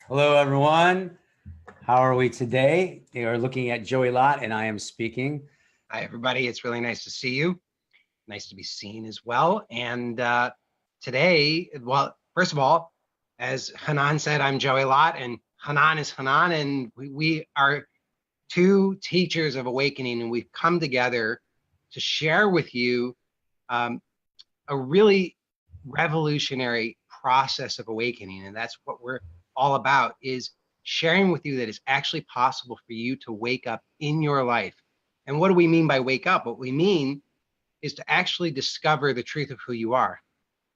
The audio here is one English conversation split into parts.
Hello, everyone. How are we today? We are looking at Joey Lott, and I am speaking. Hi, everybody. It's really nice to see you. Nice to be seen as well. And today, well, first of all, as Chanan said, I'm Joey Lott, and Chanan is Chanan, and we are two teachers of awakening, and we've come together to share with you a really revolutionary process of awakening. And that's what we're all about, is sharing with you that it's actually possible for you to wake up in your life. And what do we mean by wake up? What we mean is to actually discover the truth of who you are.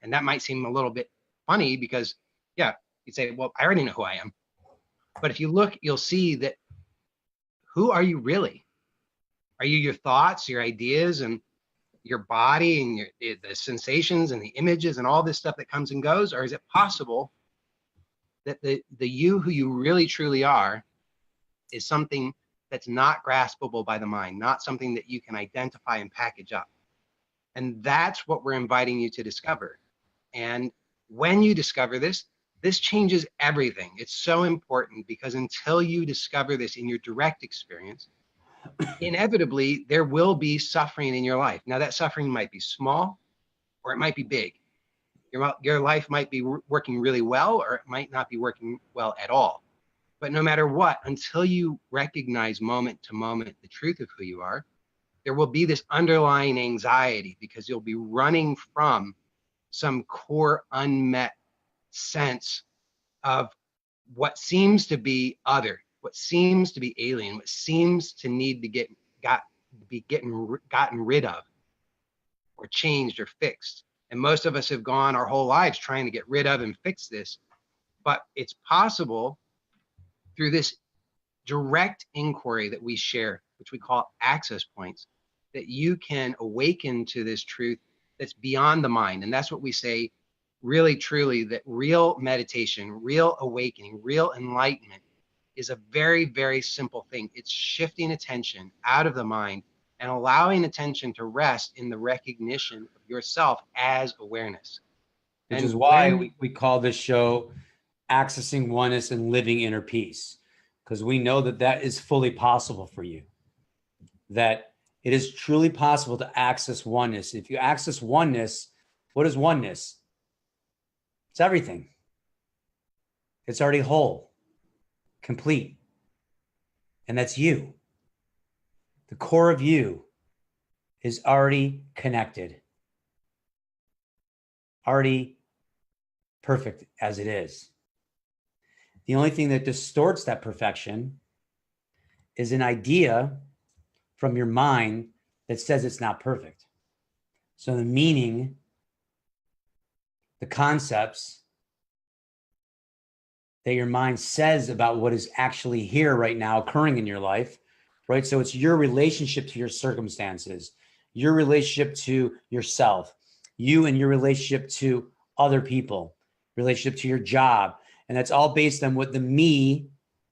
And that might seem a little bit funny because, yeah, you'd say, well, I already know who I am. But if you look, you'll see that who are you really? Are you your thoughts, your ideas, and your body and the sensations and the images and all this stuff that comes and goes? Or is it possible that the you who you really truly are is something that's not graspable by the mind, not something that you can identify and package up? And that's what we're inviting you to discover. And when you discover this, this changes everything. It's so important because until you discover this in your direct experience, inevitably there will be suffering in your life. Now, that suffering might be small or it might be big. Your life might be working really well, or it might not be working well at all. But no matter what, until you recognize moment to moment the truth of who you are, there will be this underlying anxiety because you'll be running from some core unmet sense of what seems to be other, what seems to be alien, what seems to need to gotten rid of or changed or fixed. And most of us have gone our whole lives trying to get rid of and fix this. But it's possible through this direct inquiry that we share, which we call access points, that you can awaken to this truth that's beyond the mind. And that's what we say, really, truly, that real meditation, real awakening, real enlightenment is a very, very simple thing. It's shifting attention out of the mind and allowing attention to rest in the recognition of yourself as awareness. Which is And why we call this show Accessing Oneness and Living Inner Peace, because we know that that is fully possible for you, that it is truly possible to access oneness. If you access oneness, what is oneness? It's everything. It's already whole, complete. And that's you. The core of you is already connected, already perfect as it is. The only thing that distorts that perfection is an idea from your mind that says it's not perfect. So the meaning, the concepts that your mind says about what is actually here right now occurring in your life, right? So it's your relationship to your circumstances, your relationship to yourself, you and your relationship to other people, relationship to your job. And that's all based on what the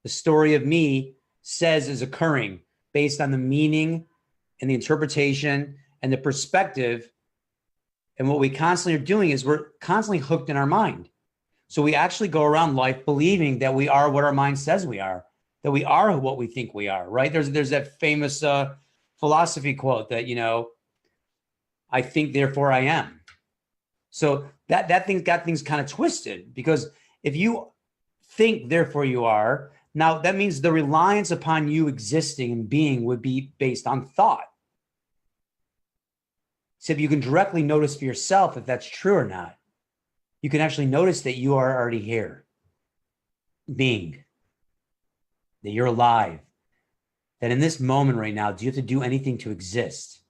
story of me says is occurring, based on the meaning and the interpretation and the perspective. And what we constantly are doing is we're constantly hooked in our mind. So we actually go around life believing that we are what our mind says we are, that we are what we think we are, right? There's that famous philosophy quote that, I think, therefore I am. So that thing's got things kind of twisted, because if you think, therefore you are, now that means the reliance upon you existing and being would be based on thought. So if you can directly notice for yourself if that's true or not, you can actually notice that you are already here, being, that you're alive, that in this moment right now, do you have to do anything to exist?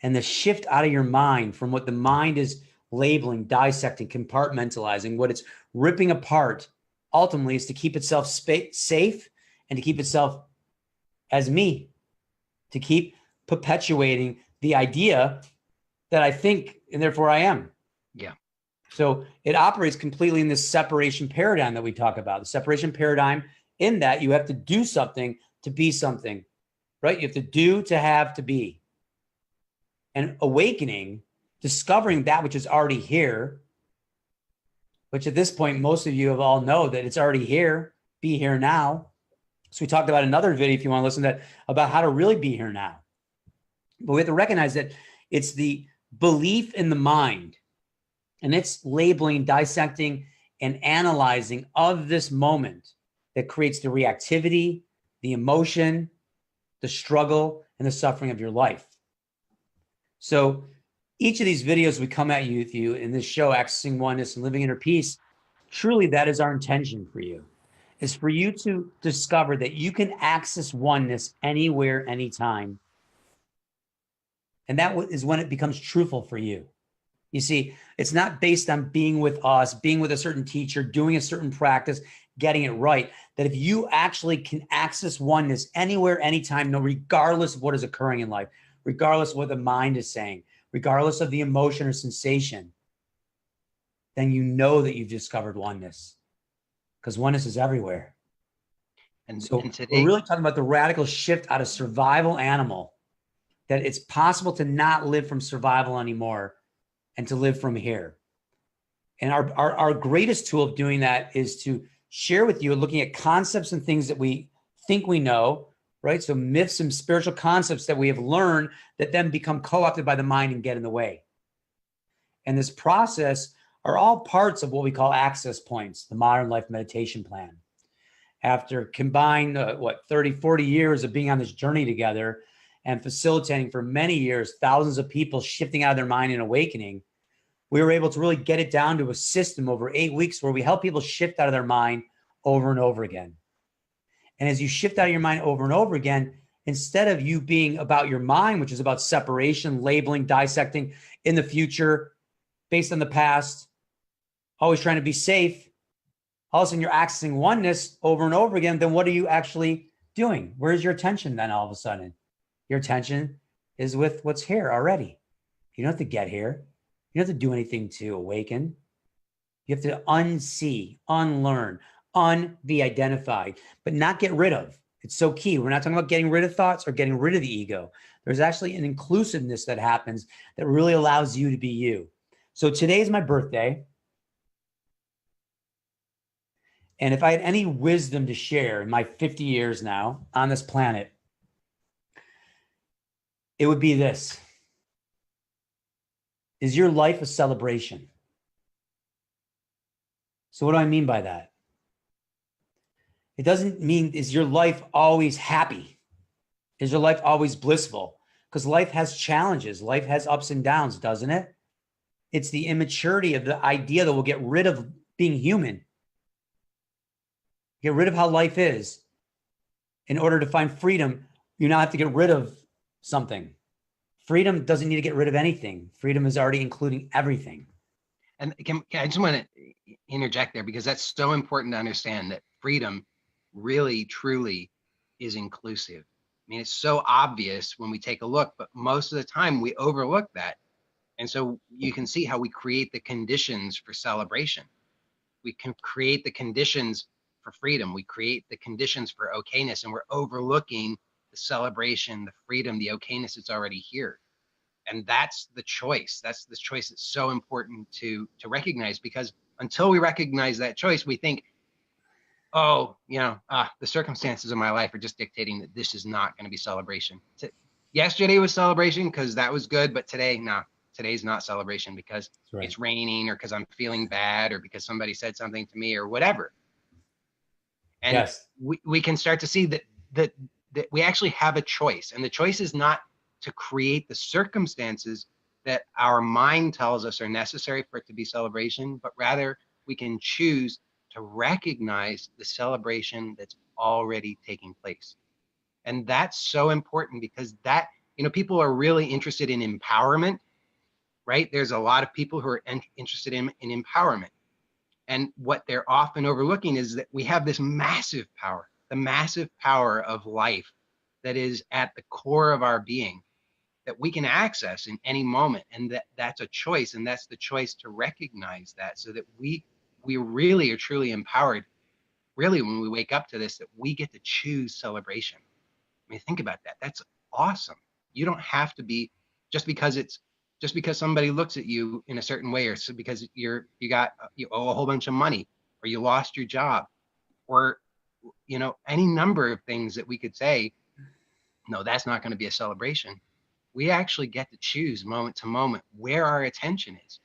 And the shift out of your mind from what the mind is labeling, dissecting, compartmentalizing, what it's ripping apart, ultimately is to keep itself safe and to keep itself as me, to keep perpetuating the idea that I think and therefore I am. yeah. So it operates completely in this separation paradigm that we talk about. The separation paradigm, in that you have to do something to be something, right? You have to do to have to be. And awakening, discovering that which is already here, which at this point, most of you have all know that it's already here. Be here now. So we talked about another video, if you want to listen to that, about how to really be here now. But we have to recognize that it's the belief in the mind and its labeling, dissecting, and analyzing of this moment that creates the reactivity, the emotion, the struggle, and the suffering of your life. So each of these videos we come at you with you in this show, Accessing Oneness and Living Inner Peace, truly that is our intention for you, is for you to discover that you can access oneness anywhere, anytime. And that is when it becomes truthful for you. You see, it's not based on being with us, being with a certain teacher, doing a certain practice, getting it right. That if you actually can access oneness anywhere, anytime, no, regardless of what is occurring in life, regardless of what the mind is saying, regardless of the emotion or sensation, then you know that you've discovered oneness, because oneness is everywhere. And so today, we're really talking about the radical shift out of survival animal, that it's possible to not live from survival anymore and to live from here. And our greatest tool of doing that is to share with you, looking at concepts and things that we think we know, right? So myths and spiritual concepts that we have learned that then become co-opted by the mind and get in the way. And this process are all parts of what we call access points, the modern life meditation plan. After combined, 30, 40 years of being on this journey together and facilitating for many years, thousands of people shifting out of their mind and awakening, we were able to really get it down to a system over 8 weeks where we help people shift out of their mind over and over again. And as you shift out of your mind over and over again, instead of you being about your mind, which is about separation, labeling, dissecting in the future, based on the past, always trying to be safe, all of a sudden you're accessing oneness over and over again, then what are you actually doing? Where's your attention then all of a sudden? Your attention is with what's here already. You don't have to get here. You don't have to do anything to awaken. You have to unsee, unlearn, be identified, but not get rid of. It's so key. We're not talking about getting rid of thoughts or getting rid of the ego. There's actually an inclusiveness that happens that really allows you to be you. So today is my birthday. And if I had any wisdom to share in my 50 years now on this planet, it would be this. Is your life a celebration? So what do I mean by that? It doesn't mean, is your life always happy? Is your life always blissful? Because life has challenges. Life has ups and downs, doesn't it? It's the immaturity of the idea that we'll get rid of being human. Get rid of how life is. In order to find freedom, you now have to get rid of something. Freedom doesn't need to get rid of anything. Freedom is already including everything. And I just want to interject there, because that's so important to understand that freedom really, truly is inclusive. I mean, it's so obvious when we take a look, but most of the time we overlook that. And so you can see how we create the conditions for celebration. We can create the conditions for freedom. We create the conditions for okayness, and we're overlooking the celebration, the freedom, the okayness that's already here. And that's the choice. That's the choice that's so important to recognize, because until we recognize that choice, we think, oh, the circumstances of my life are just dictating that this is not going to be celebration. Yesterday was celebration because that was good, but today, no, today's not celebration because it's raining, or because I'm feeling bad, or because somebody said something to me, or whatever. And yes, we can start to see that we actually have a choice, and the choice is not to create the circumstances that our mind tells us are necessary for it to be celebration, but rather we can choose to recognize the celebration that's already taking place. And that's so important, because that, people are really interested in empowerment, right? There's a lot of people who are interested in empowerment. And what they're often overlooking is that we have this massive power, the massive power of life that is at the core of our being, that we can access in any moment. And that's a choice. And that's the choice to recognize that, so that we really are truly empowered, really, when we wake up to this, that we get to choose celebration. I mean, think about that. That's awesome. You don't have to be, just because just because somebody looks at you in a certain way, or so because you owe a whole bunch of money, or you lost your job, or any number of things that we could say, no, that's not going to be a celebration. We actually get to choose moment to moment where our attention is.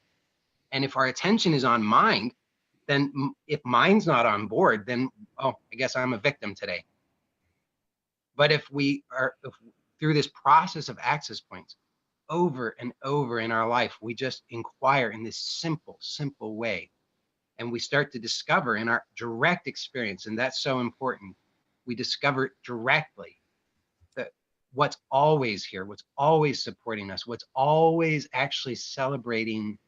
And if our attention is on mind, then if mind's not on board, then, oh, I guess I'm a victim today. But if through this process of access points over and over in our life, we just inquire in this simple way. And we start to discover in our direct experience, and that's so important, we discover directly that what's always here, what's always supporting us, what's always actually celebrating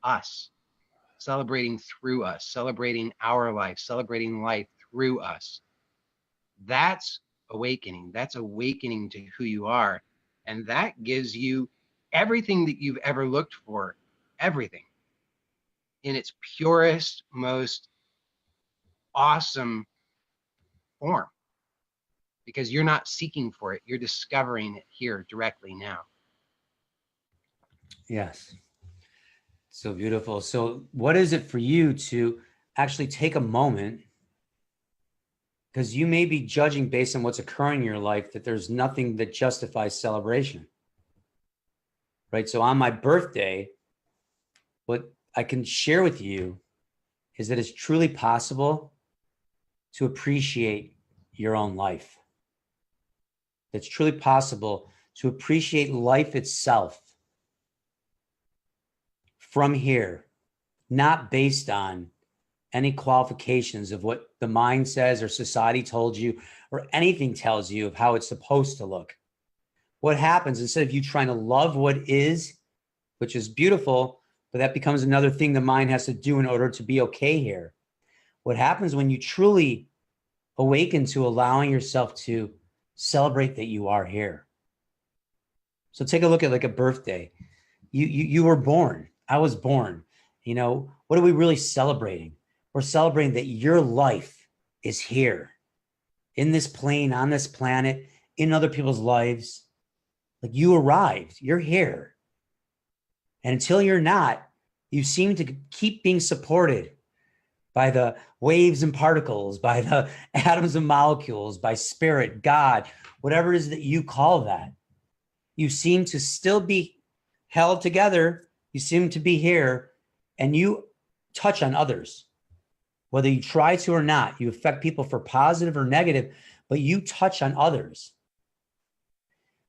us, celebrating through us, celebrating our life, celebrating life through us. That's awakening. That's awakening to who you are. And that gives you everything that you've ever looked for, everything in its purest, most awesome form, because you're not seeking for it. You're discovering it here directly now. Yes. So beautiful. So what is it for you to actually take a moment, because you may be judging based on what's occurring in your life that there's nothing that justifies celebration, right? So on my birthday, what I can share with you is that it's truly possible to appreciate your own life. It's truly possible to appreciate life itself from here, not based on any qualifications of what the mind says or society told you or anything tells you of how it's supposed to look. What happens, instead of you trying to love what is, which is beautiful, but that becomes another thing the mind has to do in order to be okay here. What happens when you truly awaken to allowing yourself to celebrate that you are here? So take a look at like a birthday. You were born. I was born. What are we really celebrating? We're celebrating that your life is here in this plane, on this planet, in other people's lives. Like, you arrived, you're here. And until you're not, you seem to keep being supported by the waves and particles, by the atoms and molecules, by spirit, God, whatever it is that you call that. You seem to still be held together. You seem to be here, and you touch on others. Whether you try to or not, you affect people for positive or negative, but you touch on others.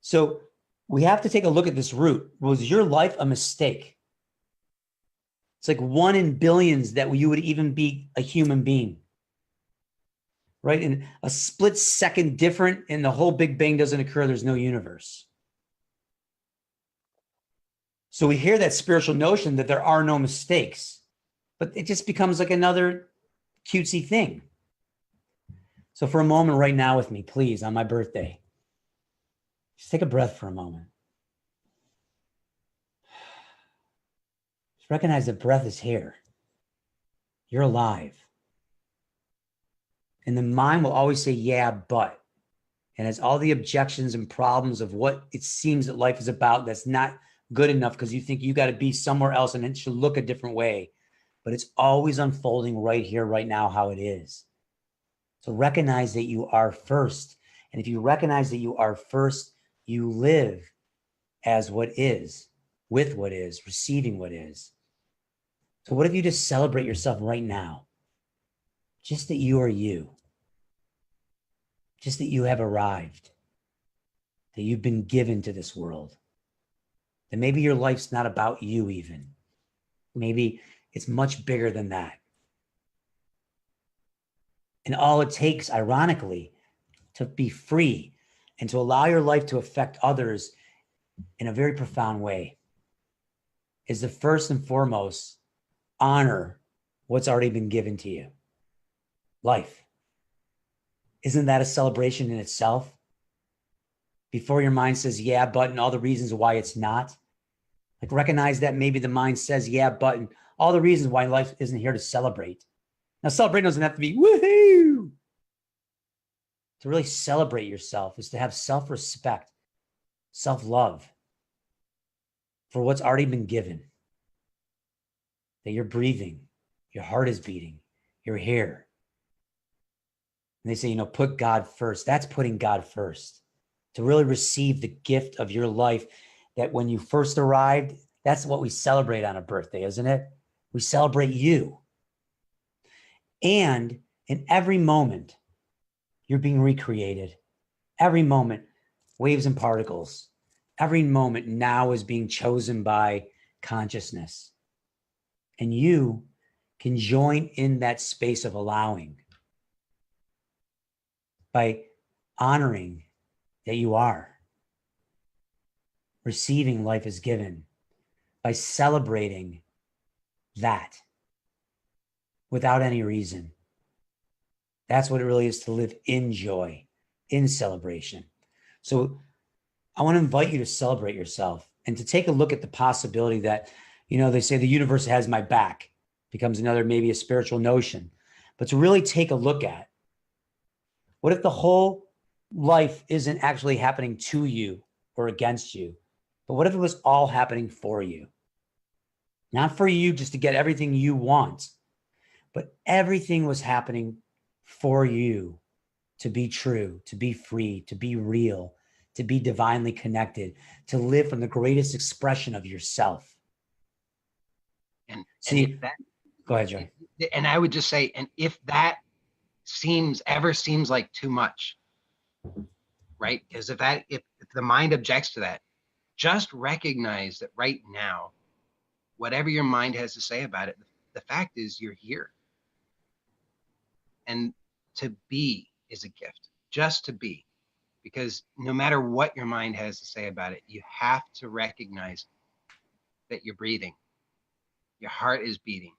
So we have to take a look at this root. Was your life a mistake? It's like 1 in billions that you would even be a human being, right? And a split second different and the whole Big Bang doesn't occur. There's no universe. So we hear that spiritual notion that there are no mistakes, but it just becomes like another cutesy thing. So for a moment right now with me, please, on my birthday, just take a breath for a moment. Just recognize that breath is here. You're alive. And the mind will always say, yeah, but. And has all the objections and problems of what it seems that life is about that's not good enough because you think you got to be somewhere else and it should look a different way. But it's always unfolding right here, right now, how it is. So recognize that you are first. And if you recognize that you are first, you live as what is, with what is, receiving what is. So what if you just celebrate yourself right now? Just that you are you. Just that you have arrived. That you've been given to this world. That maybe your life's not about you even. Maybe it's much bigger than that. And all it takes, ironically, to be free and to allow your life to affect others in a very profound way is to first and foremost honor what's already been given to you. Life. Isn't that a celebration in itself? Before your mind says, yeah, but, and all the reasons why it's not. Like, recognize that maybe the mind says, yeah, but, and all the reasons why life isn't here to celebrate. Now, celebrate doesn't have to be woohoo. To really celebrate yourself is to have self-respect, self-love. for what's already been given. That you're breathing, your heart is beating, you're here. And they say, put God first. That's putting God first. To really receive the gift of your life, that when you first arrived, that's what we celebrate on a birthday, isn't it? We celebrate you. And in every moment, you're being recreated. Every moment, waves and particles. Every moment now is being chosen by consciousness. And you can join in that space of allowing by honoring that you are, receiving life as given, by celebrating that without any reason. That's what it really is to live in joy, in celebration. So I want to invite you to celebrate yourself and to take a look at the possibility that, they say the universe has my back, becomes another, maybe a spiritual notion, but to really take a look at, what if the whole life isn't actually happening to you or against you, but what if it was all happening for you? Not for you just to get everything you want, but everything was happening for you to be true, to be free, to be real, to be divinely connected, to live from the greatest expression of yourself. And see, if that, go ahead, Joe. And I would just say, and if that ever seems like too much, right? Because if the mind objects to that, just recognize that right now, whatever your mind has to say about it, the fact is you're here. And to be is a gift, just to be. Because no matter what your mind has to say about it, you have to recognize that you're breathing. Your heart is beating.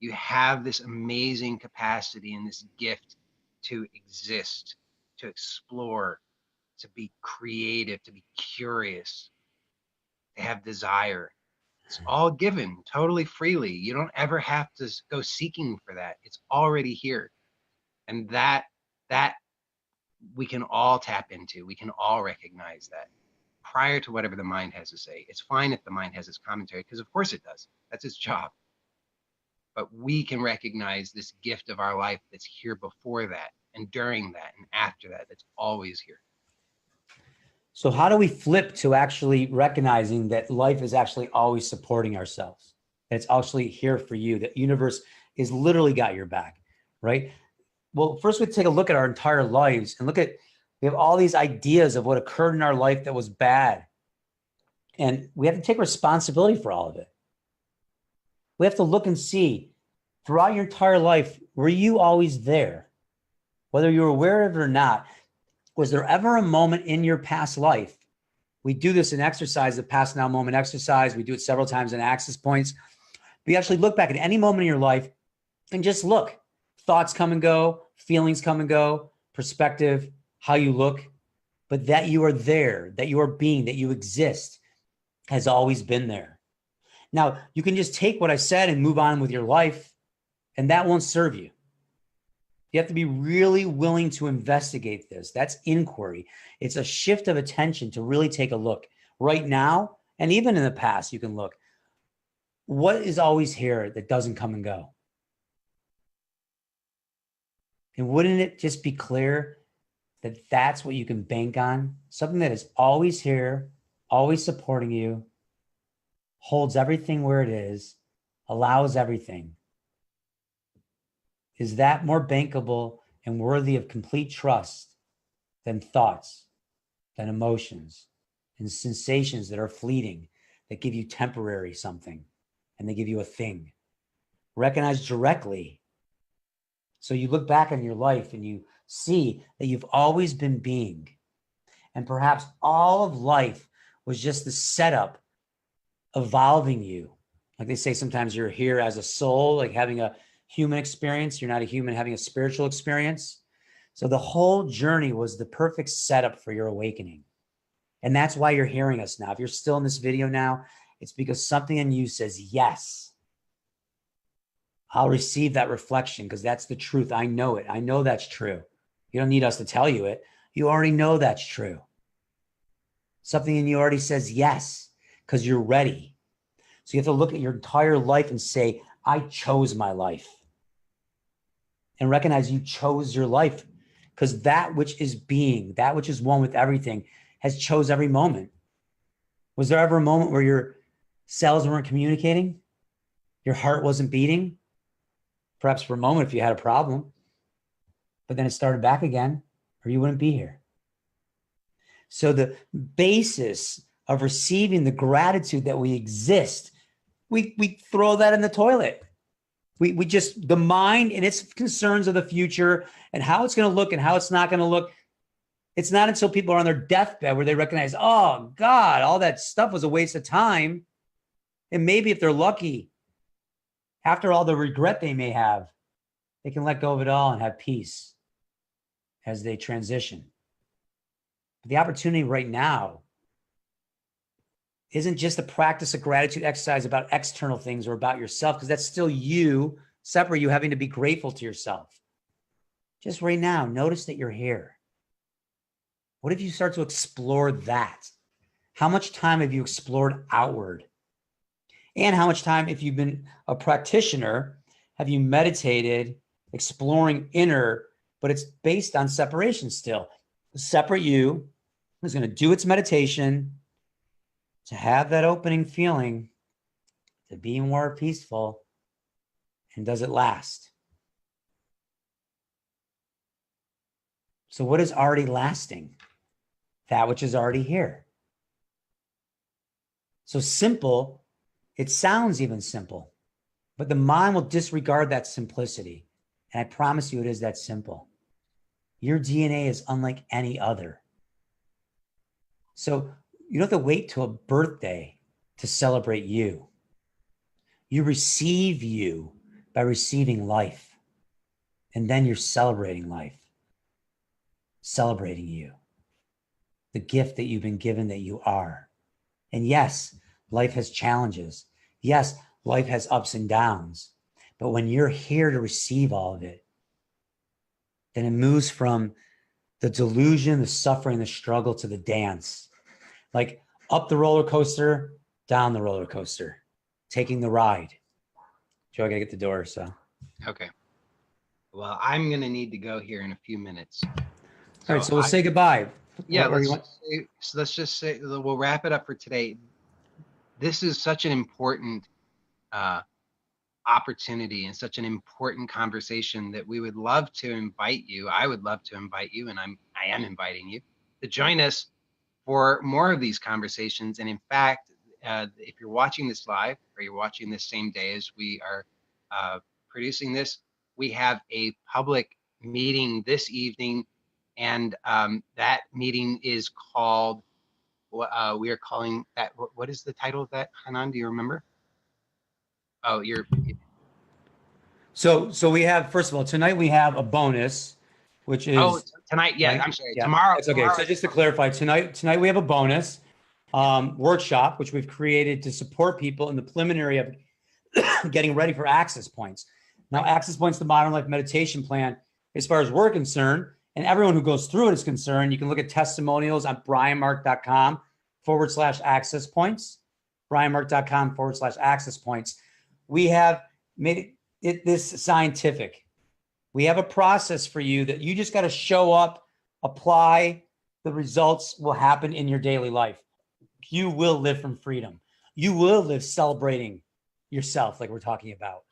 You have this amazing capacity and this gift to exist, to explore, to be creative, to be curious, to have desire. It's all given totally freely. You don't ever have to go seeking for that. It's already here. And that we can all tap into. We can all recognize that prior to whatever the mind has to say. It's fine if the mind has its commentary, because of course it does. That's its job. But we can recognize this gift of our life that's here before that and during that and after that, that's always here. So how do we flip to actually recognizing that life is actually always supporting ourselves? That it's actually here for you. That universe is literally got your back, right? Well, first we take a look at our entire lives and we have all these ideas of what occurred in our life that was bad. And we have to take responsibility for all of it. We have to look and see throughout your entire life, were you always there? Whether you were aware of it or not, was there ever a moment in your past life? We do this in exercise, the past now moment exercise. We do it several times in access points. We actually look back at any moment in your life and just look. Thoughts come and go, feelings come and go, perspective, how you look, but that you are there, that you are being, that you exist has always been there. Now, you can just take what I said and move on with your life, and that won't serve you. You have to be really willing to investigate this. That's inquiry. It's a shift of attention to really take a look right now. And even in the past, you can look. What is always here that doesn't come and go? And wouldn't it just be clear that that's what you can bank on? Something that is always here, always supporting you, holds everything where it is, allows everything. Is that more bankable and worthy of complete trust than thoughts, than emotions, and sensations that are fleeting, that give you temporary something, and they give you a thing? Recognize directly. So you look back on your life and you see that you've always been being. And perhaps all of life was just the setup evolving you. Like they say, sometimes you're here as a soul, like having a human experience. You're not a human having a spiritual experience. So the whole journey was the perfect setup for your awakening. And that's why you're hearing us now. If you're still in this video now, it's because something in you says, yes, I'll receive that reflection because that's the truth. I know it. I know that's true. You don't need us to tell you it. You already know that's true. Something in you already says yes, because you're ready. So you have to look at your entire life and say, I chose my life. And recognize you chose your life, because that which is being, that which is one with everything, has chose every moment. Was there ever a moment where your cells weren't communicating? Your heart wasn't beating? Perhaps for a moment if you had a problem, but then it started back again, or you wouldn't be here. So the basis of receiving the gratitude that we exist, we throw that in the toilet. We just, the mind and its concerns of the future and how it's going to look and how it's not going to look. It's not until people are on their deathbed where they recognize, oh God, all that stuff was a waste of time. And maybe if they're lucky, after all the regret they may have, they can let go of it all and have peace as they transition. But the opportunity right now isn't just a practice of gratitude exercise about external things or about yourself, because that's still you, separate you having to be grateful to yourself. Just right now, notice that you're here. What if you start to explore that? How much time have you explored outward? And how much time, if you've been a practitioner, have you meditated, exploring inner, but it's based on separation still. The separate you is going to do its meditation to have that opening feeling, to be more peaceful. And does it last? So what is already lasting? That which is already here. So simple, it sounds even simple, but the mind will disregard that simplicity. And I promise you it is that simple. Your DNA is unlike any other. So you don't have to wait till a birthday to celebrate you. You receive you by receiving life. And then you're celebrating life. Celebrating you. The gift that you've been given that you are. And yes, life has challenges. Yes, life has ups and downs. But when you're here to receive all of it, then it moves from the delusion, the suffering, the struggle to the dance. Like up the roller coaster, down the roller coaster, taking the ride. Joe, I gotta get the door, so. Okay. Well, I'm going to need to go here in a few minutes. All right, so we'll say goodbye. Yeah, let's just say we'll wrap it up for today. This is such an important opportunity and such an important conversation that we would love to invite you. I would love to invite you, and I am inviting you to join us for more of these conversations. And in fact, if you're watching this live or you're watching this same day as we are producing this, we have a public meeting this evening, and that meeting is called, we are calling that, what is the title of that, Chanan, do you remember? Oh, So we have, first of all, tonight we have a bonus, which is tonight. Yeah, right? I'm sorry. Yeah, Tomorrow. it's okay. So just to clarify, tonight we have a bonus workshop, which we've created to support people in the preliminary of getting ready for access points. Now, access points, the modern life meditation plan, as far as we're concerned, and everyone who goes through it is concerned, you can look at testimonials on brianmark.com/access points, brianmark.com/access points. We have made this scientific. We have a process for you that you just got to show up, apply, the results will happen in your daily life. You will live from freedom. You will live celebrating yourself, like we're talking about,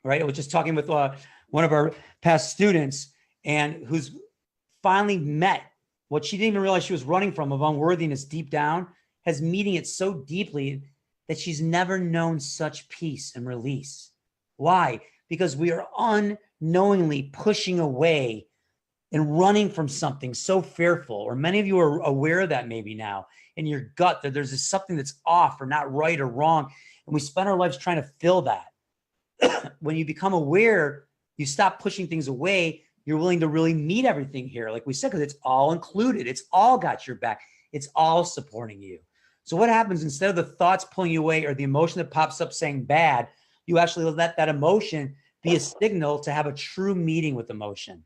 right? I was just talking with one of our past students, and who's finally met what she didn't even realize she was running from, of unworthiness deep down, has meeting it so deeply that she's never known such peace and release. Why? Because we are unknowingly pushing away and running from something so fearful, or many of you are aware of that maybe now in your gut, that there's something that's off or not right or wrong. And we spend our lives trying to fill that. When you become aware, you stop pushing things away. You're willing to really meet everything here. Like we said, because it's all included. It's all got your back. It's all supporting you. So what happens, instead of the thoughts pulling you away or the emotion that pops up saying bad, you actually let that emotion be a signal to have a true meeting with emotion.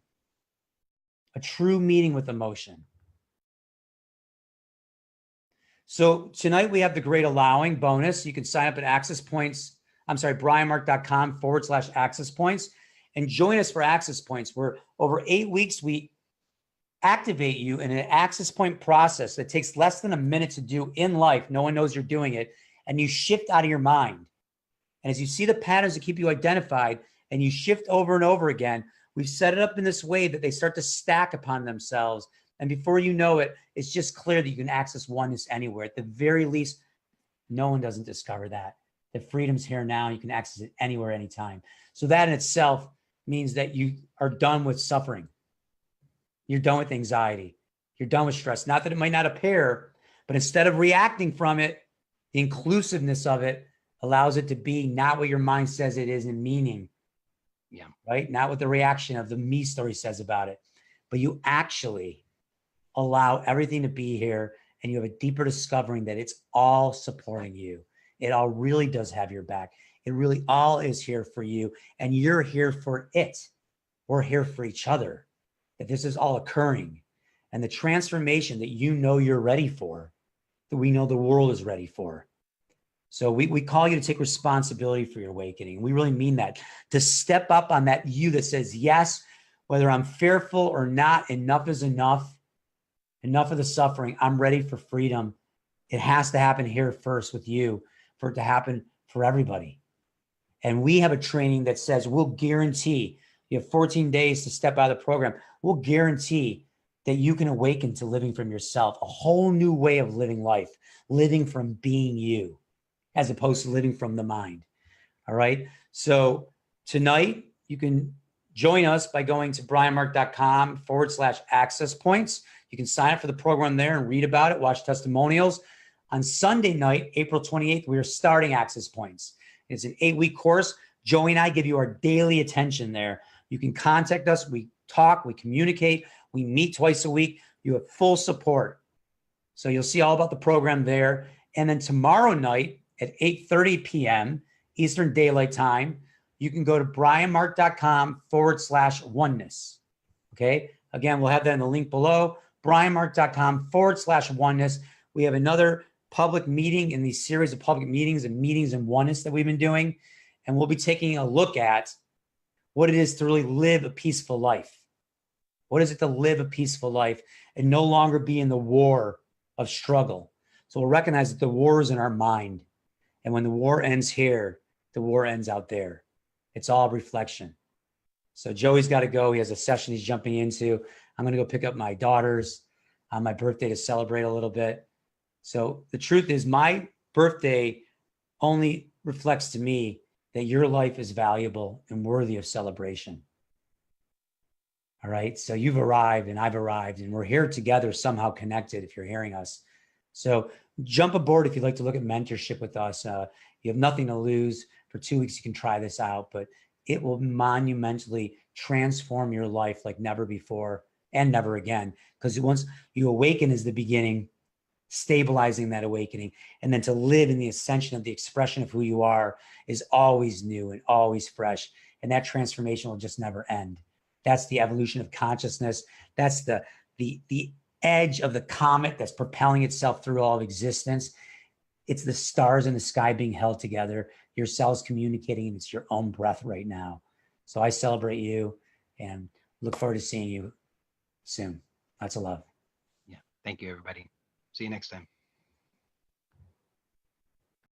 A true meeting with emotion. So tonight we have the Great Allowing bonus. You can sign up at Access Points. I'm sorry, brianmark.com/access points and join us for Access Points, where over 8 weeks, we activate you in an access point process that takes less than a minute to do in life. No one knows you're doing it. And you shift out of your mind. And as you see the patterns that keep you identified and you shift over and over again, we've set it up in this way that they start to stack upon themselves. And before you know it, it's just clear that you can access oneness anywhere. At the very least, no one doesn't discover that. The freedom's here now. You can access it anywhere, anytime. So that in itself means that you are done with suffering. You're done with anxiety. You're done with stress. Not that it might not appear, but instead of reacting from it, the inclusiveness of it allows it to be not what your mind says it is in meaning. Yeah. Right? Not what the reaction of the me story says about it, but you actually allow everything to be here, and you have a deeper discovering that it's all supporting you. It all really does have your back. It really all is here for you, and you're here for it. We're here for each other, that this is all occurring. And the transformation that you know you're ready for, that we know the world is ready for. So we call you to take responsibility for your awakening. We really mean that, to step up on that you that says, yes, whether I'm fearful or not, enough is enough. Enough of the suffering. I'm ready for freedom. It has to happen here first with you for it to happen for everybody. And we have a training that says we'll guarantee, you have 14 days to step out of the program. We'll guarantee that you can awaken to living from yourself, a whole new way of living life, living from being you, as opposed to living from the mind. All right. So tonight you can join us by going to brianmark.com/access points. You can sign up for the program there and read about it, watch testimonials. On Sunday night, April 28th, we are starting Access Points. It's an 8-week course. Joey and I give you our daily attention there. You can contact us. We talk, we communicate, we meet twice a week. You have full support. So you'll see all about the program there. And then tomorrow night at 8:30 p.m. Eastern Daylight Time, you can go to brianmark.com/oneness. Okay. Again, we'll have that in the link below. brianmark.com/oneness. We have another public meeting in these series of public meetings and oneness that we've been doing. And we'll be taking a look at what it is to really live a peaceful life. What is it to live a peaceful life and no longer be in the war of struggle? So we'll recognize that the war is in our mind. And when the war ends here, the war ends out there. It's all reflection. So Joey's got to go. He has a session he's jumping into. I'm going to go pick up my daughters on my birthday to celebrate a little bit. So the truth is, my birthday only reflects to me that your life is valuable and worthy of celebration. All right. So you've arrived and I've arrived, and we're here together, somehow connected, if you're hearing us. So jump aboard if you'd like to look at mentorship with us. You have nothing to lose. For 2 weeks, you can try this out, but it will monumentally transform your life like never before and never again. Because once you awaken is the beginning, stabilizing that awakening, and then to live in the ascension of the expression of who you are is always new and always fresh. And that transformation will just never end. That's the evolution of consciousness. That's the edge of the comet that's propelling itself through all of existence. It's the stars in the sky being held together. Your cells communicating, and it's your own breath right now. So I celebrate you and look forward to seeing you soon. Lots of love. Yeah. Thank you, everybody. See you next time.